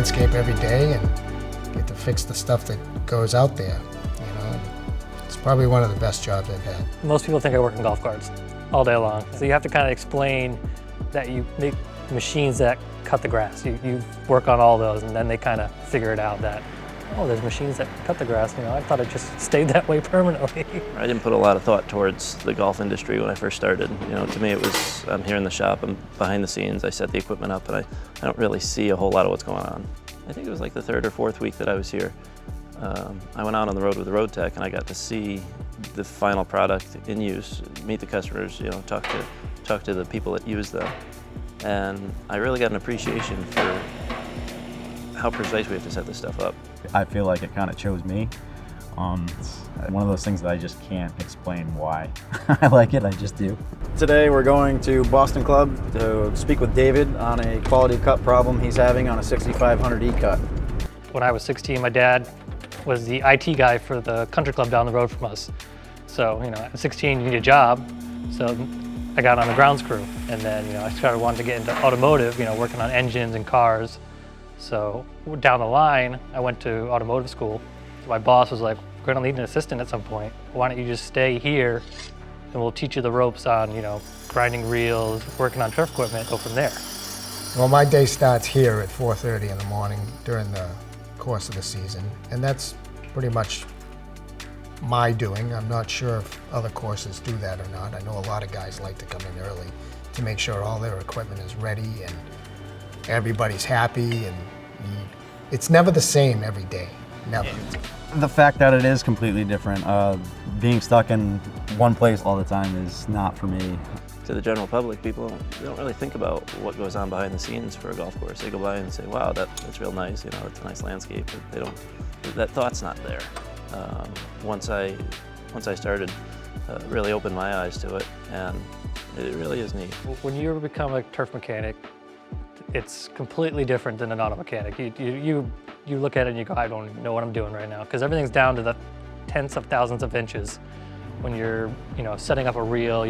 landscape every day and get to fix the stuff that goes out there. It's probably one of the best jobs I've had. Most people think I work in golf carts all day long. So you have to kind of explain that you make machines that cut the grass. You work on all those, and then they kind of figure it out that, oh, there's machines that cut the grass. I thought it just stayed that way permanently. I didn't put a lot of thought towards the golf industry when I first started. To me it was, I'm here in the shop, I'm behind the scenes, I set the equipment up, and I don't really see a whole lot of what's going on. I think it was like the third or fourth week that I was here. I went out on the road with the road tech, and I got to see the final product in use, meet the customers, talk to the people that use them. And I really got an appreciation for how precise we have to set this stuff up. I feel like it kind of chose me. It's one of those things that I just can't explain why I like it, I just do. Today we're going to Boston Club to speak with David on a quality cut problem he's having on a 6500E cut. When I was 16, my dad was the IT guy for the country club down the road from us. So, at 16, you need a job. So I got on the grounds crew. And then, I started wanting to get into automotive, working on engines and cars. So down the line, I went to automotive school. So my boss was like, we're gonna need an assistant at some point. Why don't you just stay here and we'll teach you the ropes on, grinding reels, working on turf equipment, go from there. Well, my day starts here at 4:30 in the morning during the course of the season, and that's pretty much my doing. I'm not sure if other courses do that or not. I know a lot of guys like to come in early to make sure all their equipment is ready and everybody's happy, and it's never the same every day, never. The fact that it is completely different, being stuck in one place all the time is not for me. To the general public, people don't really think about what goes on behind the scenes for a golf course. They go by and say, wow, that's real nice, it's a nice landscape, but that thought's not there. Once I started, really opened my eyes to it, and it really is neat. When you become a turf mechanic, it's completely different than an auto mechanic. You look at it and you go, I don't even know what I'm doing right now, because everything's down to the tenths of thousands of inches. When you're, setting up a reel,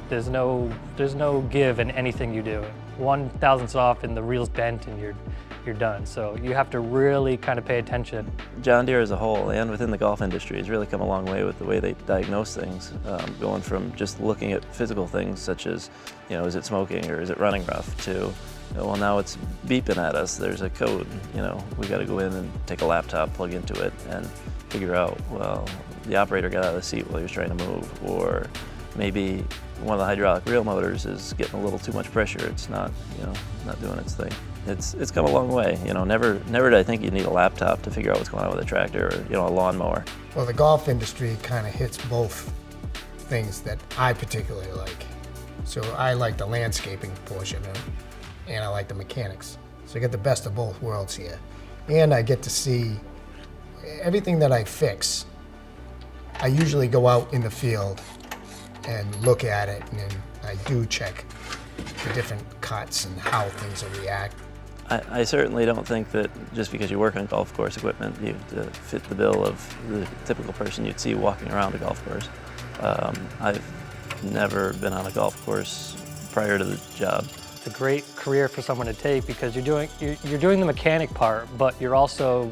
there's no give in anything you do. 1/1000th off and the reel's bent and you're done. So you have to really kind of pay attention. John Deere as a whole and within the golf industry has really come a long way with the way they diagnose things, going from just looking at physical things such as, is it smoking or is it running rough, to, well, now it's beeping at us, there's a code, we got to go in and take a laptop, plug into it, and figure out, well, the operator got out of the seat while he was trying to move, or maybe one of the hydraulic reel motors is getting a little too much pressure. It's not, not doing its thing. It's come a long way. Never did I think you'd need a laptop to figure out what's going on with a tractor or, a lawnmower. Well, the golf industry kind of hits both things that I particularly like. So I like the landscaping portion of it, and I like the mechanics. So I get the best of both worlds here. And I get to see everything that I fix. I usually go out in the field and look at it, and then I do check the different cuts and how things will react. I certainly don't think that just because you work on golf course equipment, you fit the bill of the typical person you'd see walking around a golf course. I've never been on a golf course prior to the job. It's a great career for someone to take because you're doing the mechanic part, but you're also,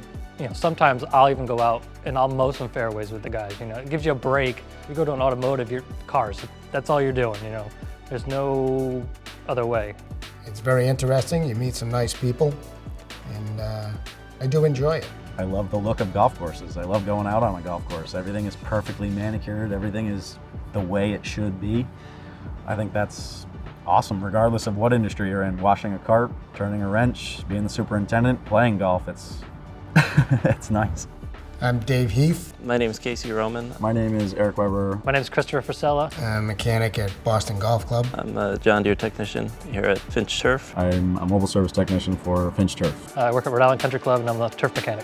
sometimes I'll even go out and I'll mow some fairways with the guys. It gives you a break. You go to an automotive, your cars, that's all you're doing. There's no other way. It's very interesting. You meet some nice people, and I do enjoy it. I love the look of golf courses. I love going out on a golf course. Everything is perfectly manicured. Everything is the way it should be. I think that's awesome, regardless of what industry you're in. Washing a cart, turning a wrench, being the superintendent, playing golf, it's nice. I'm Dave Heath. My name is Casey Roman. My name is Eric Weber. My name is Christopher Frisella. I'm a mechanic at Boston Golf Club. I'm a John Deere technician here at Finch Turf. I'm a mobile service technician for Finch Turf. I work at Rhode Island Country Club and I'm the turf mechanic.